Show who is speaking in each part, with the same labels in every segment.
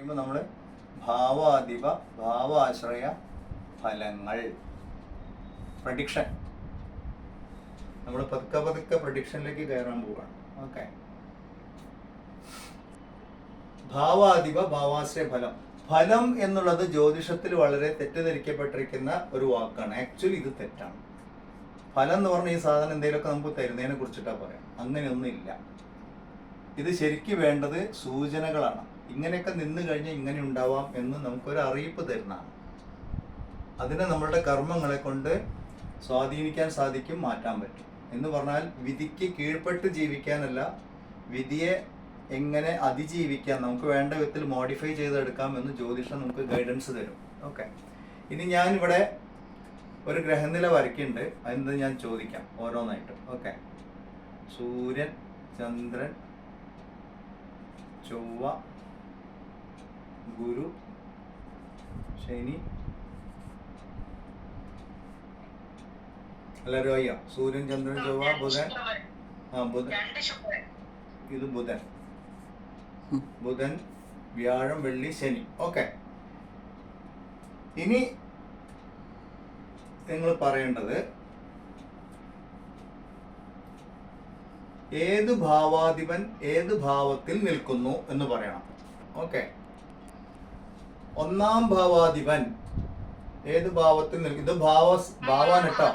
Speaker 1: പഠിക്കുമ്പോൾ നമ്മൾ ഭാവാധിപ ഭാവാശ്രയ ഫലങ്ങൾ പ്രഡിക്ഷൻ നമ്മൾ പതുക്കെ പതുക്കെ പ്രഡിക്ഷനിലേക്ക് കയറാൻ പോവുകയാണ്. ഓക്കെ. ഭാവാധിപ ഭാവാശ്രയ ഫലം. ഫലം എന്നുള്ളത് ജ്യോതിഷത്തിൽ വളരെ തെറ്റിദ്ധരിക്കപ്പെട്ടിരിക്കുന്ന ഒരു വാക്കാണ്. ആക്ച്വലി ഇത് തെറ്റാണ്. ഫലം എന്ന് പറഞ്ഞ ഈ സാധനം എന്തെങ്കിലുമൊക്കെ നമുക്ക് തരുന്നതിനെ കുറിച്ചിട്ടാണ് പറയാം. അങ്ങനെയൊന്നും ഇല്ല. ഇത് ശരിക്കും വേണ്ടത് സൂചനകളാണ്. ഇങ്ങനെയൊക്കെ നിന്ന് കഴിഞ്ഞാൽ ഇങ്ങനെ ഉണ്ടാവാം എന്ന് നമുക്കൊരു അറിയിപ്പ് തരുന്നതാണ്. അതിനെ നമ്മളുടെ കർമ്മങ്ങളെ കൊണ്ട് സ്വാധീനിക്കാൻ സാധിക്കും, മാറ്റാൻ പറ്റും. എന്ന് പറഞ്ഞാൽ വിധിക്ക് കീഴ്പ്പെട്ട് ജീവിക്കാനല്ല, വിധിയെ എങ്ങനെ അതിജീവിക്കാം, നമുക്ക് വേണ്ട വിധത്തിൽ മോഡിഫൈ ചെയ്തെടുക്കാം എന്ന് ജ്യോതിഷം നമുക്ക് ഗൈഡൻസ് തരും. ഓക്കെ. ഇനി ഞാനിവിടെ ഒരു ഗ്രഹനില വരയ്ക്കുന്നുണ്ട്. അതെന്ത് ഞാൻ ചോദിക്കാം ഓരോന്നായിട്ട്. ഓക്കെ. സൂര്യൻ, ചന്ദ്രൻ, ചൊവ്വ, ഗുരു, ശനി. എല്ലാവരും അറിയാം. സൂര്യൻ, ചന്ദ്രൻ, ചൊവ്വ, ബുധൻ. ബുധൻ, ഇത് ബുധൻ, ബുധൻ, വ്യാഴം, വെള്ളി, ശനി. ഓക്കെ. ഇനി നിങ്ങൾ പറയേണ്ടത് ഏത് ഭാവാധിപൻ ഏത് ഭാവത്തിൽ നിൽക്കുന്നു എന്ന് പറയണം. ഓക്കെ. ഒന്നാം ഭാവാധിപൻ ഏത് ഭാവത്തിൽ നിൽക്കും? ഇത് ഭാവാണ് കേട്ടോ,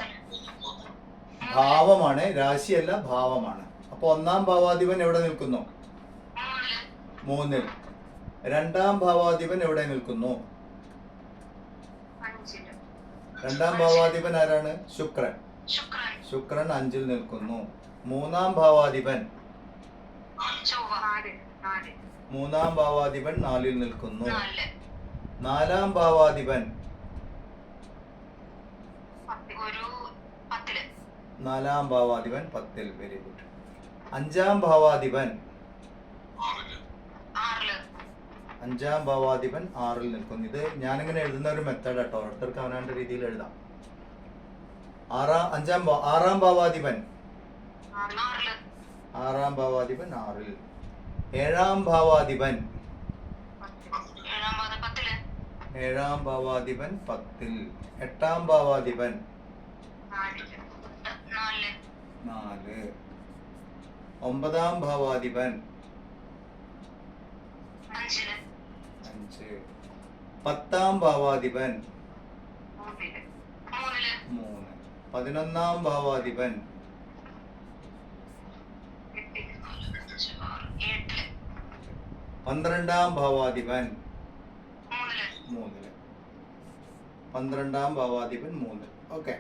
Speaker 1: ഭാവമാണ്, രാശിയല്ല, ഭാവമാണ്. അപ്പൊ ഒന്നാം ഭാവാധിപൻ എവിടെ നിൽക്കുന്നു? 3-ൽ. രണ്ടാം ഭാവാധിപൻ എവിടെ നിൽക്കുന്നു? 2-ാം ഭാവാധിപൻ ആരാണ്? ശുക്രൻ. ശുക്രൻ 5-ൽ നിൽക്കുന്നു. മൂന്നാം ഭാവാധിപൻ 4-ൽ നിൽക്കുന്നു. 4-ാം ഭാവാധിപൻ 4-ാം ഭാവാധിപൻ 10-ൽ. Very good. 5-ാം ഭാവാധിപൻ 5-ാം ഭാവാധിപൻ 6-ൽ നിൽക്കുന്നു. ഇത് ഞാനിങ്ങനെ എഴുതുന്ന ഒരു മെത്തേഡ് കേട്ടോ, ഓരോരുത്തർക്ക് അവനാന്റെ രീതിയിൽ എഴുതാം. 6-ാം ഭാവാധിപൻ 6-ാം ഭാവാധിപൻ 6-ൽ. 7-ാം ഭാവാധിപൻ 7-ാം ഭാവാധിപൻ 10-ൽ. 8-ാം ഭാവാധിപൻ 4. 9-ാം ഭാവാധിപൻ 5. 10-ാം ഭാവാധിപൻ 3. 11-ാം ഭാവാധിപൻ 12-ാം ഭാവാധിപൻ 3. 12-ാം ഭാവാധിപൻ 3. ഓക്കെ.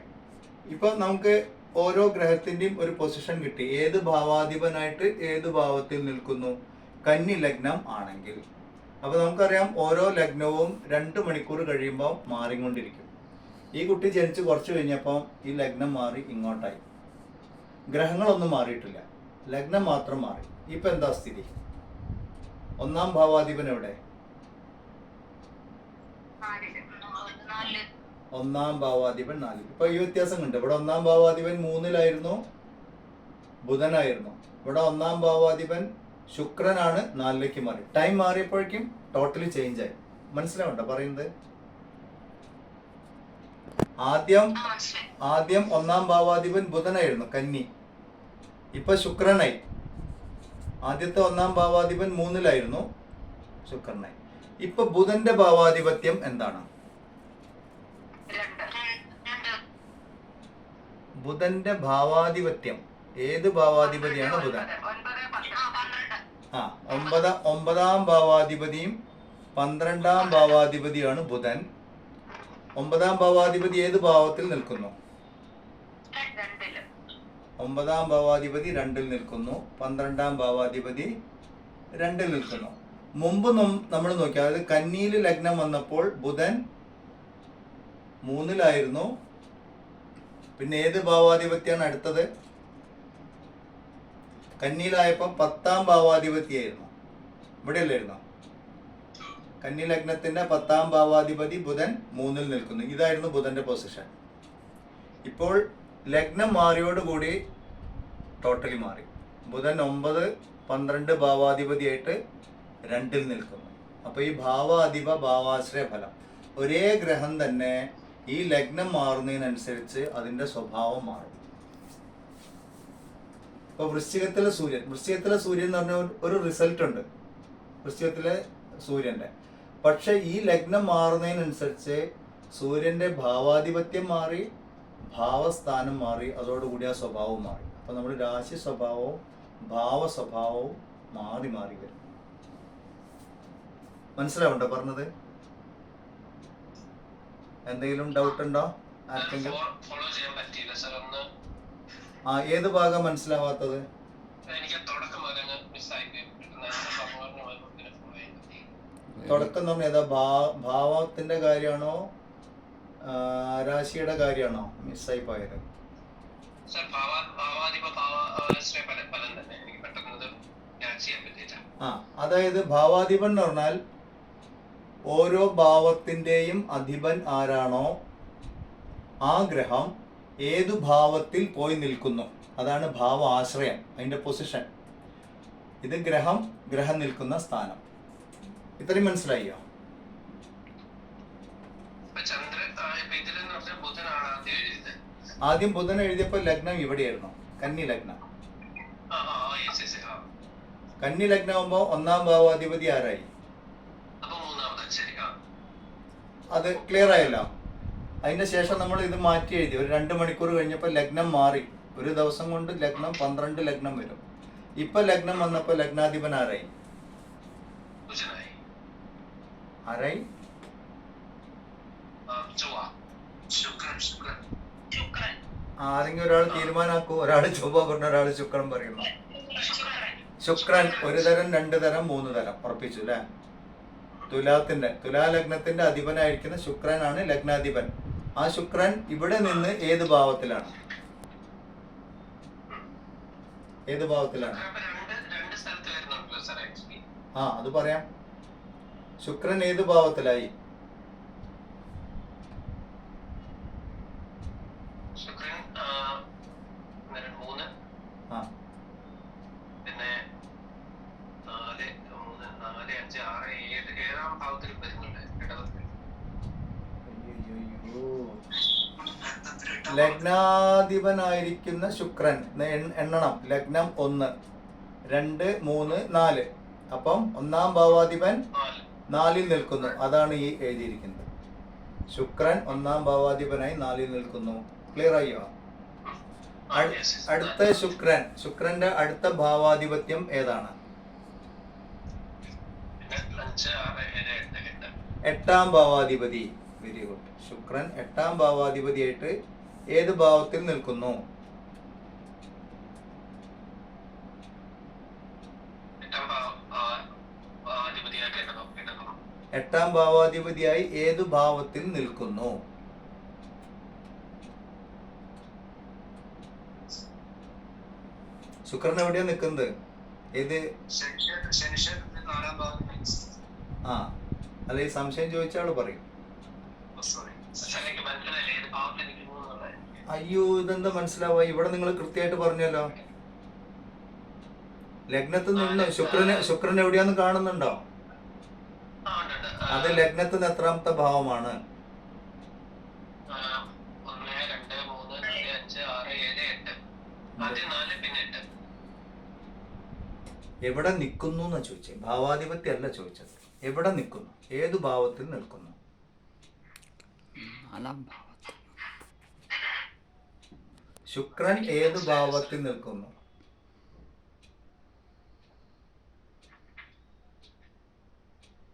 Speaker 1: ഇപ്പൊ നമുക്ക് ഓരോ ഗ്രഹത്തിന്റെയും ഒരു പൊസിഷൻ കിട്ടി. ഏത് ഭാവാധിപനായിട്ട് ഏത് ഭാവത്തിൽ നിൽക്കുന്നു? കന്നി ലഗ്നം ആണെങ്കിൽ. അപ്പൊ നമുക്കറിയാം ഓരോ ലഗ്നവും 2 മണിക്കൂർ കഴിയുമ്പോൾ മാറിക്കൊണ്ടിരിക്കും. ഈ കുട്ടി ജനിച്ച് കുറച്ച് കഴിഞ്ഞപ്പോൾ ഈ ലഗ്നം മാറി ഇങ്ങോട്ടായി. ഗ്രഹങ്ങളൊന്നും മാറിയിട്ടില്ല, ലഗ്നം മാത്രം മാറി. ഇപ്പൊ എന്താ സ്ഥിതി? ഒന്നാം ഭാവാധിപൻ എവിടെ? 1-ാം ഭാവാധിപൻ 4-ൽ. ഇപ്പൊ ഈ വ്യത്യാസം കണ്ട്. ഇവിടെ 1-ാം ഭാവാധിപൻ 3-ലായിരുന്നു, ബുധനായിരുന്നു. ഇവിടെ 1-ാം ഭാവാധിപൻ ശുക്രനാണ്, 4-ലേക്ക് മാറി. ടൈം മാറിയപ്പോഴേക്കും ടോട്ടലി ചേഞ്ച് ആയി. മനസ്സിലാവണ്ട പറയുന്നത്? ആദ്യം 1-ാം ഭാവാധിപൻ ബുധനായിരുന്നു, കന്നി. ഇപ്പൊ ശുക്രനായി. ആദ്യത്തെ 1-ാം ഭാവാധിപൻ 3-ലായിരുന്നു, ശുക്രനായി. ഇപ്പൊ ബുധന്റെ ഭാവാധിപത്യം എന്താണ്? ബുധന്റെ ഭാവാധിപത്യം ഏത് ഭാവാധിപതിയാണ്? ബുധൻ. 9-ാം ഭാവാധിപതിയും 12-ാം ഭാവാധിപതിയാണ് ബുധൻ. 9-ാം ഭാവാധിപതി ഏത് ഭാവത്തിൽ നിൽക്കുന്നു? 9-ാം ഭാവാധിപതി 2-ൽ നിൽക്കുന്നു. 12-ാം ഭാവാധിപതി 2-ൽ നിൽക്കുന്നു. മുമ്പ് നമ്മൾ നോക്കി, അതായത് കന്നിയിൽ ലഗ്നം വന്നപ്പോൾ ബുധൻ 3-ലായിരുന്നു. പിന്നെ ഏത് ഭാവാധിപത്യമാണ് അടുത്തത്? കന്നിയിലായപ്പോൾ 10-ാം ഭാവാധിപതിയായിരുന്നു. ഇവിടെ അല്ലായിരുന്നു? കന്നി ലഗ്നത്തിന്റെ 10-ാം ഭാവാധിപതി ബുധൻ 3-ൽ നിൽക്കുന്നു. ഇതായിരുന്നു ബുധന്റെ പൊസിഷൻ. ഇപ്പോൾ ലഗ്നം മാറിയോടുകൂടി ടോട്ടലി മാറി. ബുധൻ 9, 12 ഭാവാധിപതിയായിട്ട് 2-ൽ നിൽക്കുന്നു. അപ്പൊ ഈ ഭാവാധിപ ഭാവാശ്രയ ഫലം ഒരേ ഗ്രഹം തന്നെ ഈ ലഗ്നം മാറുന്നതിനനുസരിച്ച് അതിന്റെ സ്വഭാവം മാറും. ഇപ്പൊ വൃശ്ചികത്തിലെ സൂര്യൻ എന്ന് പറഞ്ഞ ഒരു റിസൾട്ട് ഉണ്ട് വൃശ്ചികത്തിലെ സൂര്യന്റെ. പക്ഷെ ഈ ലഗ്നം മാറുന്നതിനനുസരിച്ച് സൂര്യന്റെ ഭാവാധിപത്യം മാറി, ഭാവസ്ഥാനം മാറി, അതോടുകൂടി ആ സ്വഭാവം മാറി. അപ്പൊ നമ്മുടെ രാശി സ്വഭാവവും ഭാവ സ്വഭാവവും മാറി മാറി വരും. മനസ്സിലാവുണ്ടോ പറഞ്ഞത്? എന്തെങ്കിലും ഡൗട്ട് ഉണ്ടോ ആർക്കെങ്കിലും? ആ, ഏത് ഭാഗം മനസ്സിലാവാത്തത്? തുടക്കം എന്ന് പറഞ്ഞാൽ ഏതാ? ഭാവത്തിന്റെ കാര്യമാണോ രാശിയുടെ കാര്യമാണോ മിസ്സായി പോയത്? ആ, അതായത് ഭാവാധിപൻ എന്ന് പറഞ്ഞാൽ ഓരോ ഭാവത്തിന്റെയും അധിപൻ ആരാണോ ആ ഗ്രഹം ഏതു ഭാവത്തിൽ പോയി നിൽക്കുന്നു, അതാണ് ഭാവ ആശ്രയം, അതിന്റെ പൊസിഷൻ. ഇത് ഗ്രഹം നിൽക്കുന്ന സ്ഥാനം. ഇത്രയും മനസ്സിലായോ? ആദ്യം ബുധൻ എഴുതിയപ്പോൾ ലഗ്നം ഇവിടെയായിരുന്നു, കന്നി ലഗ്നം. കന്നി ലഗ്നം ആകുമ്പോ ഒന്നാം ഭാവാധിപതി ആരായി? അത് ക്ലിയർ ആയല്ലോ. അതിന്റെ ശേഷം നമ്മൾ ഇത് മാറ്റി എഴുതി. ഒരു 2 മണിക്കൂർ കഴിഞ്ഞപ്പോൾ ലഗ്നം മാറി. ഒരു ദിവസം കൊണ്ട് ലഗ്നം 12 ലഗ്നം വരും. ഇപ്പൊ ലഗ്നം വന്നപ്പോ ലഗ്നാധിപൻ ആരായി? ആരായി? ആരെങ്കിലും ഒരാൾ തീരുമാനാക്കൂ. ഒരാൾ ചൊവ്വ പറഞ്ഞ, ഒരാൾ ശുക്രൻ പറയുന്നു. ശുക്രൻ 1 തരം 2 തരം 3 തരം ഉറപ്പിച്ചു അല്ലെ? തുലാലഗ്നത്തിന്റെ അധിപനായിരിക്കുന്ന ശുക്രനാണ് ലഗ്നാധിപൻ. ആ ശുക്രൻ ഇവിടെ നിന്ന് ഏത് ഭാവത്തിലാണ്? ഏത് ഭാവത്തിലാണ്? ആ, അത് പറയാം. ശുക്രൻ ഏത് ഭാവത്തിലായി? ലഗ്നാധിപനായിരിക്കുന്ന ശുക്രൻ എണ്ണണം. ലഗ്നം 1 2 3 4. അപ്പം ഒന്നാം ഭാവാധിപൻ 4ൽ നിൽക്കുന്നു. അതാണ് ഈ എഴുതിയിരിക്കുന്നത്. ശുക്രൻ ഒന്നാം ഭാവാധിപനായി 4ൽ നിൽക്കുന്നു. ക്ലിയർ ആയോ? അടുത്ത ശുക്രന്റെ അടുത്ത ഭാവാധിപത്യം ഏതാണ്? 8ാം ഭാവാധിപതി. Very good. ശുക്രൻ 8ാം ഭാവാധിപതിയായിട്ട് ഏത് ഭാവത്തിൽ നിൽക്കുന്നു? 8ാം ഭാവാധിപതിയായി ഏതു ഭാവത്തിൽ നിൽക്കുന്നു? ശുക്രൻ എവിടെയാ നിൽക്കുന്നത്? ഏത്? ആ, അല്ല, ഈ സംശയം ചോദിച്ച ആള് പറയും. അയ്യോ, ഇതെന്താ മനസ്സിലാവുക? ഇവിടെ നിങ്ങൾ കൃത്യമായിട്ട് പറഞ്ഞല്ലോ. ലഗ്നത്തിൽ നിന്ന് ശുക്രൻ എവിടെയാന്ന് കാണുന്നുണ്ടോ? അത് ലഗ്നത്തിന് എത്രാമത്തെ ഭാവമാണ്? എവിടെ നിൽക്കുന്നു എന്നാ ചോദിച്ചത്. ഭാവാധിപത്യം അല്ല ചോദിച്ചത്. എവിടെ നിൽക്കുന്നു, ഏതു ഭാവത്തിൽ നിൽക്കുന്നു? ശുക്രൻ ഏത് ഭാവത്തിൽ നിൽക്കുന്നു?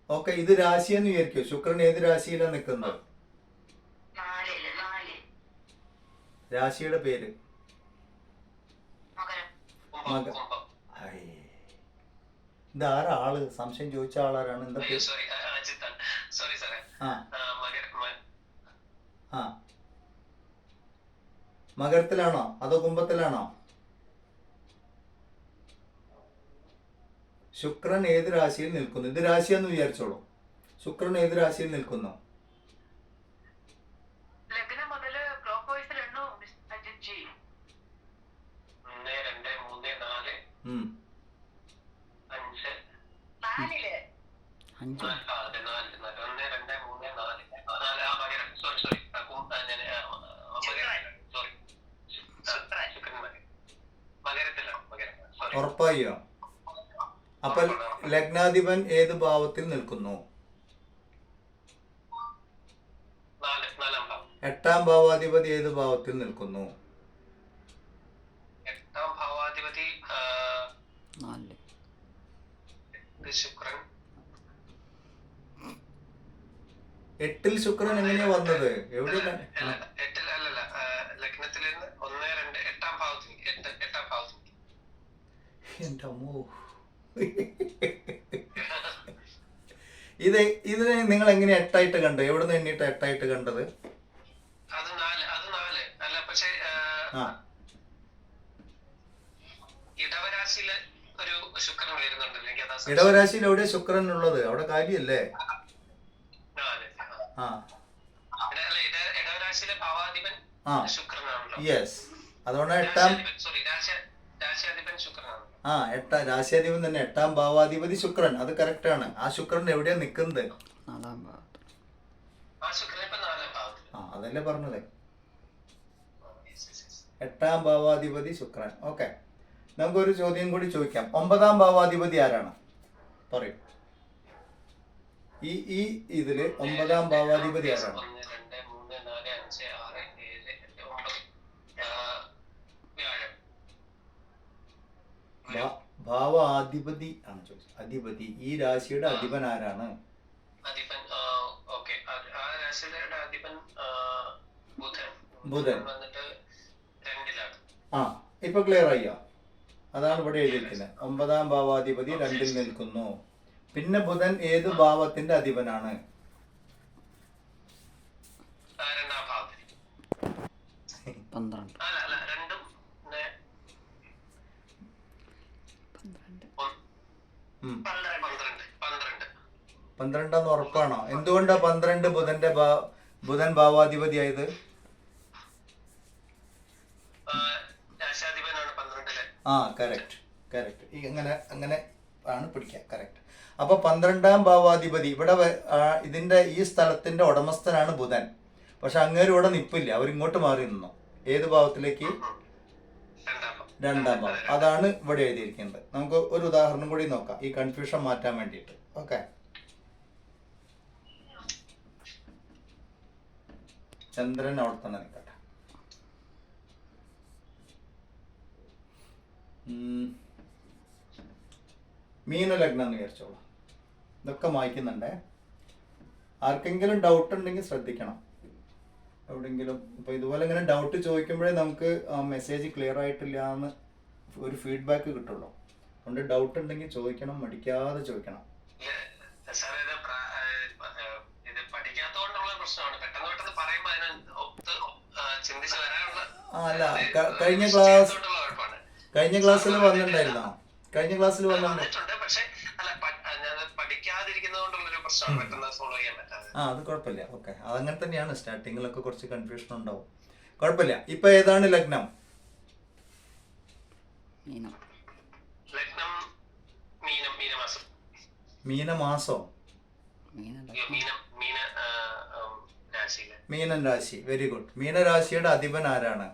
Speaker 1: ഓക്കെ, ഇത് രാശിയെന്ന് വിചാരിക്കോ. ശുക്രൻ ഏത് രാശിയിലാണ് നിൽക്കുന്നത്? രാശിയുടെ പേര്? ഇതാരാള്? സംശയം ചോദിച്ച ആളാരാണ്? എന്താ പേര്? ആ, മകരത്തിലാണോ അതോ കുംഭത്തിലാണോ? ശുക്രൻ ഏത് രാശിയിൽ നിൽക്കുന്നു? ഇത് രാശിയെന്ന് വിചാരിച്ചോളൂ. ശുക്രൻ ഏത് രാശിയിൽ നിൽക്കുന്നു?
Speaker 2: അഞ്ച്
Speaker 1: ഉറപ്പായോ? അപ്പൊ ലഗ്നാധിപൻ ഏത് ഭാവത്തിൽ നിൽക്കുന്നു? എട്ടാം ഭാവാധിപതി ഏത് ഭാവത്തിൽ നിൽക്കുന്നു?
Speaker 2: നാല്.
Speaker 1: എട്ടിൽ ശുക്രൻ എങ്ങനെയാ വന്നത്? എവിടെ? എന്റെ അമ്മോ. ഇതിനെ നിങ്ങൾ എങ്ങനെയാ എട്ടായിട്ട് കണ്ടത്? എവിടെ നിന്ന് എണ്ണിട്ട് എട്ടായിട്ട് കണ്ടത്? ആ, ഇടവരാശിയിൽ എവിടെ ശുക്രൻ ഉള്ളത്? അവിടെ കാര്യല്ലേ? ആ ആ യെസ്. അതുകൊണ്ട് രാശിയാധിപൻ തന്നെ എട്ടാം ഭാവാധിപതി ശുക്രൻ. അത് കറക്റ്റ് ആണ്. ആ ശുക്രൻ എവിടെയാ നിക്കുന്നത്?
Speaker 2: നാലാം ഭാവത്തിൽ.
Speaker 1: ആ അതല്ലേ പറഞ്ഞത്, എട്ടാം ഭാവാധിപതി ശുക്രൻ. ഓക്കെ, നമുക്കൊരു ചോദ്യം കൂടി ചോദിക്കാം. ഒമ്പതാം ഭാവാധിപതി ആരാണ്? പറയൂ. ഈ ഇതില് ഒമ്പതാം ഭാവാധിപതി ആരാണ്? ഭാവാധിപതി ആണ് ചോദിച്ചത്. അധിപതി. ഈ രാശിയുടെ അധിപൻ ആരാണ്? ബുധൻ. ആ ഇപ്പൊ ക്ലിയർ ആയോ? അതാണ് ഇവിടെ എഴുതിയിരിക്കുന്നത്. ഒമ്പതാം ഭാവാധിപതി രണ്ടിൽ നിൽക്കുന്നു. പിന്നെ ബുധൻ ഏത് ഭാവത്തിന്റെ അധിപനാണ്? പന്ത്രണ്ടാന്ന് ഉറപ്പാണോ? എന്തുകൊണ്ടാ 12 ബുധൻ ഭാവാധിപതി ആയത്? ആ കറക്റ്റ്. അങ്ങനെ ആണ് പിടിക്കുക. കറക്റ്റ്. അപ്പൊ 12ാം ഭാവാധിപതി ഇവിടെ ഇതിന്റെ ഈ സ്ഥലത്തിന്റെ ഉടമസ്ഥനാണ് ബുധൻ. പക്ഷെ അങ്ങേരും ഇവിടെ നിപ്പില്ല, അവരിങ്ങോട്ട് മാറി നിന്നു. ഏത് ഭാവത്തിലേക്ക്? രണ്ടാം ഭാവം. അതാണ് ഇവിടെ എഴുതിയിരിക്കുന്നത്. നമുക്ക് ഒരു ഉദാഹരണം കൂടി നോക്കാം ഈ കൺഫ്യൂഷൻ മാറ്റാൻ വേണ്ടിയിട്ട്. ഓക്കെ, ചന്ദ്രൻ അവിടെ തന്നെ നിൽക്കട്ടെ. മീനലഗ്നം എന്ന് വിചാരിച്ചോളൂ. ഇതൊക്കെ മായ്ക്കുന്നുണ്ടേ. ആർക്കെങ്കിലും ഡൗട്ട് ഉണ്ടെങ്കിൽ ശ്രദ്ധിക്കണം. എവിടെയെങ്കിലും ഇപ്പൊ ഇതുപോലെ ഇങ്ങനെ ഡൗട്ട് ചോദിക്കുമ്പോഴേ നമുക്ക് മെസ്സേജ് ക്ലിയർ ആയിട്ടില്ല എന്ന് ഒരു ഫീഡ്ബാക്ക് കിട്ടുള്ളൂ. അതുകൊണ്ട് ഡൗട്ട് ഉണ്ടെങ്കിൽ ചോദിക്കണം, മടിക്കാതെ ചോദിക്കണം. അല്ല, കഴിഞ്ഞ ക്ലാസ്സിൽ വന്നിട്ടുണ്ടായിരുന്നോ? കഴിഞ്ഞ ക്ലാസ്സിൽ വന്നിട്ടുണ്ട്. ആ അത് കുഴപ്പമില്ല. ഓക്കെ, അതങ്ങനെ തന്നെയാണ്. സ്റ്റാർട്ടിങ്ങിലൊക്കെ കുറച്ച് കൺഫ്യൂഷൻ ഉണ്ടാവും. കുഴപ്പമില്ല. ഇപ്പൊ ഏതാണ് ലഗ്നം? മീനമാസോ? മീനൻ രാശി. Very good. മീനരാശിയുടെ അധിപൻ ആരാണ്?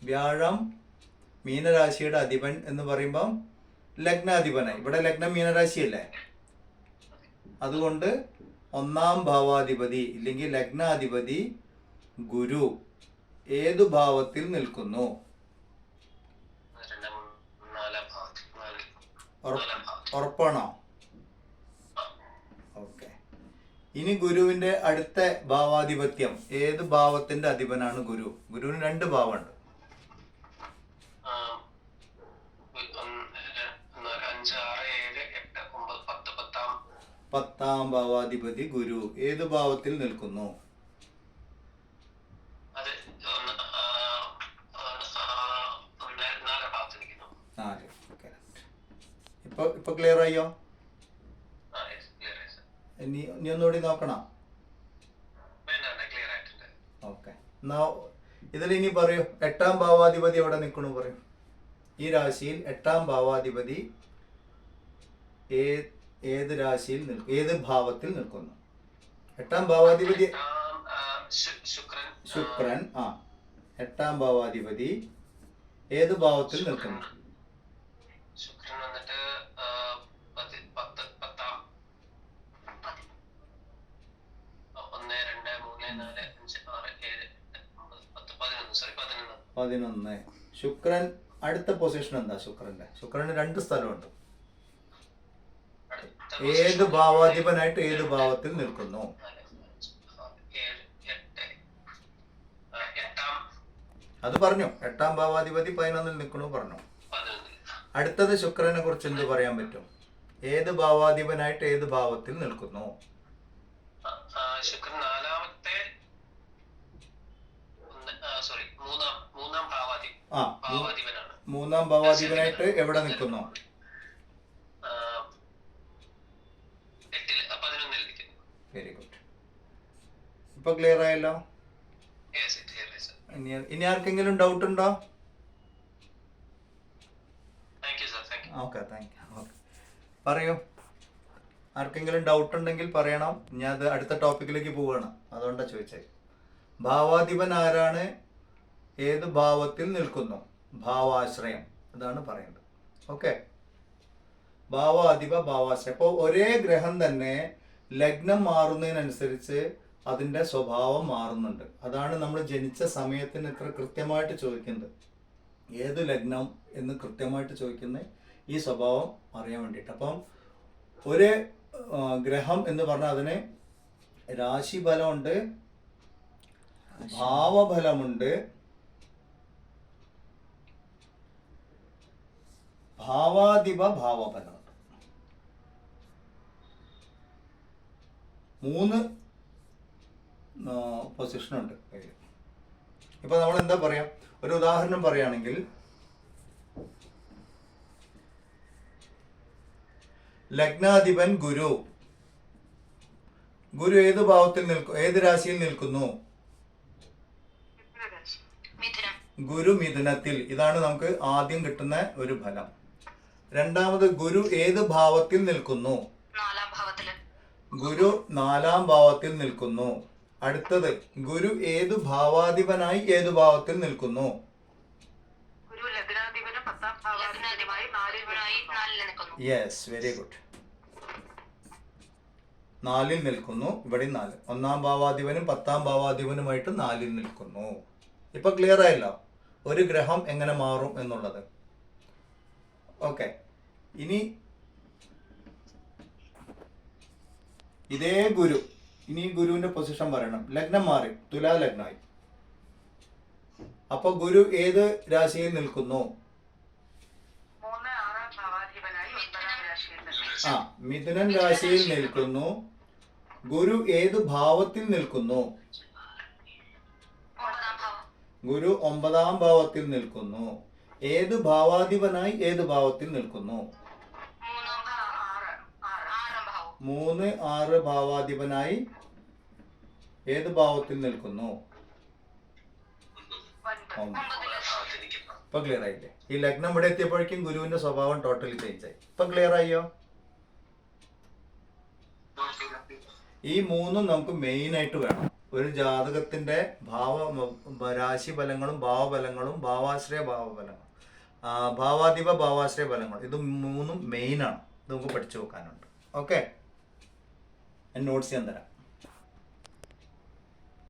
Speaker 1: വ്യാഴം. മീനരാശിയുടെ അധിപൻ എന്ന് പറയുമ്പം ലഗ്നാധിപനായി. ഇവിടെ ലഗ്നം മീനരാശിയല്ലേ? അതുകൊണ്ട് ഒന്നാം ഭാവാധിപതി ഇല്ലെങ്കിൽ ലഗ്നാധിപതി ഗുരു ഏതു ഭാവത്തിൽ നിൽക്കുന്നു? ഉറപ്പാണോ? ഓക്കെ. ഇനി ഗുരുവിന്റെ അടുത്ത ഭാവാധിപത്യം ഏത് ഭാവത്തിന്റെ അധിപനാണ് ഗുരു? ഗുരുവിന് 2 ഭാവമുണ്ട്. 10ാം ഭാവാധിപതി ഗുരു ഏത് ഭാവത്തിൽ നിൽക്കുന്നു? ഇപ്പൊ ക്ലിയർ ആയോ? ഇനി ഒന്നുകൂടി നോക്കണം. ഓക്കെ, എന്നാ ഇതിൽ ഇനി പറയൂ. 8ാം ഭാവാധിപതി എവിടെ നിൽക്കണു പറയൂ. ഈ രാശിയിൽ 8ാം ഭാവാധിപതി ഏത് രാശിയിൽ നിൽക്കും, ഏത് ഭാവത്തിൽ നിൽക്കുന്നു? എട്ടാം ഭാവാധിപതി ശുക്രൻ. എട്ടാം ഭാവാധിപതി ഏത് ഭാവത്തിൽ നിൽക്കുന്നു?
Speaker 3: ശുക്രൻ വന്നിട്ട്
Speaker 1: 11. ശുക്രൻ അടുത്ത പൊസിഷൻ എന്താ? ശുക്രന് 2 സ്ഥലമുണ്ട്. ഏത് ഭാവാധിപനായിട്ട് ഏത് ഭാവത്തിൽ നിൽക്കുന്നു? അത് പറഞ്ഞു. എട്ടാം ഭാവാധിപതി 11 നിൽക്കണു പറഞ്ഞു. അടുത്തത് ശുക്രനെ കുറിച്ച് എന്ത് പറയാൻ പറ്റും? ഏത് ഭാവാധിപനായിട്ട് ഏത് ഭാവത്തിൽ നിൽക്കുന്നു?
Speaker 3: ശുക്രൻ
Speaker 1: മൂന്നാം ഭാവാധിപനായിട്ട് എവിടെ നിൽക്കുന്നു?
Speaker 3: 11.
Speaker 1: Very good. ഇപ്പൊ ക്ലിയർ ആയല്ലോ. ഇനി ആർക്കെങ്കിലും ഡൗട്ട് ഉണ്ടോ? Okay, thank you. പറയൂ. ആർക്കെങ്കിലും ഡൗട്ട് ഉണ്ടെങ്കിൽ പറയണം. ഞാൻ അത് അടുത്ത ടോപ്പിക്കിലേക്ക് പോവുകയാണ്, അതുകൊണ്ടാണ് ചോദിച്ചത്. ഭാവാധിപൻ ആരാണ്? ഏത് ഭാവത്തിൽ നിൽക്കുന്നു? ഭാവാശ്രയം, അതാണ് പറയുന്നത്. ഓക്കെ, ഭാവാശ്രയം. അപ്പോൾ ഒരേ ഗ്രഹം തന്നെ ലഗ്നം മാറുന്നതിനനുസരിച്ച് അതിൻ്റെ സ്വഭാവം മാറുന്നുണ്ട്. അതാണ് നമ്മൾ ജനിച്ച സമയത്തിന് ഇത്ര കൃത്യമായിട്ട് ചോദിക്കുന്നത്. ഏത് ലഗ്നം എന്ന് കൃത്യമായിട്ട് ചോദിക്കുന്നത് ഈ സ്വഭാവം അറിയാൻ വേണ്ടിയിട്ട്. അപ്പം ഒരു ഗ്രഹം എന്ന് പറഞ്ഞാൽ അതിന് രാശിഫലമുണ്ട്, ഭാവഫലമുണ്ട്, ഭാവാധിപ ഭാവഫലമുണ്ട്. 3 പൊസിഷനുണ്ട്. ഇപ്പൊ നമ്മൾ എന്താ പറയാ, ഒരു ഉദാഹരണം പറയുകയാണെങ്കിൽ ലഗ്നാധിപൻ ഗുരു ഏത് ഭാവത്തിൽ ഏത് രാശിയിൽ നിൽക്കുന്നു? ഗുരു മിഥുനത്തിൽ. ഇതാണ് നമുക്ക് ആദ്യം കിട്ടുന്ന ഒരു ഫലം. രണ്ടാമത് ഗുരു ഏത് ഭാവത്തിൽ നിൽക്കുന്നു? ഗുരു 4-ാം ഭാവത്തിൽ നിൽക്കുന്നു. അടുത്തത് ഗുരു ഏതു ഭാവാധിപനായി ഏതു ഭാവത്തിൽ നിൽക്കുന്നു? Yes, very good. 4-ൽ നിൽക്കുന്നു. ഇവിടെ 4. 1-ാം ഭാവാധിപനും 10-ാം ഭാവാധിപനുമായിട്ട് 4-ൽ നിൽക്കുന്നു. ഇപ്പൊ ക്ലിയർ ആയല്ലോ ഒരു ഗ്രഹം എങ്ങനെ മാറും എന്നുള്ളത്. ഓക്കെ, ഇനി ഇതേ ഗുരു, ഇനി ഗുരുവിന്റെ പൊസിഷൻ പറയണം. ലഗ്നം മാറി, തുലാ ലഗ്നമായി. അപ്പൊ ഗുരു ഏത് രാശിയിൽ നിൽക്കുന്നു? മിഥുനൻ രാശിയിൽ നിൽക്കുന്നു. ഗുരു ഏത് ഭാവത്തിൽ നിൽക്കുന്നു? ഗുരു 9-ാം ഭാവത്തിൽ നിൽക്കുന്നു. ഏത് ഭാവാധിപനായി ഏത് ഭാവത്തിൽ നിൽക്കുന്നു? 3, 6 ഭാവാധിപനായി ഏത് ഭാവത്തിൽ നിൽക്കുന്നു? 9. ഇപ്പൊ ക്ലിയർ ആയില്ലേ? ഈ ലഗ്നം ഇവിടെ എത്തിയപ്പോഴേക്കും ഗുരുവിന്റെ സ്വഭാവം ടോട്ടലി ചേഞ്ച് ആയി. ഇപ്പൊ ക്ലിയർ ആയോ? ഈ 3 നമുക്ക് മെയിൻ ആയിട്ട് വേണം. ഒരു ജാതകത്തിന്റെ രാശി ഫലങ്ങളും ഭാവഫലങ്ങളും ഭാവാശ്രയ ഭാവഫലങ്ങളും ഭാവാധിപ ഭാവാശ്രയ ഫലങ്ങളും, ഇത് 3 മെയിൻ ആണ്. ഇത് നമുക്ക് പഠിച്ചു നോക്കാനുണ്ട്. ഓക്കെ, നോട്ട്സ് ഞാൻ തരാം.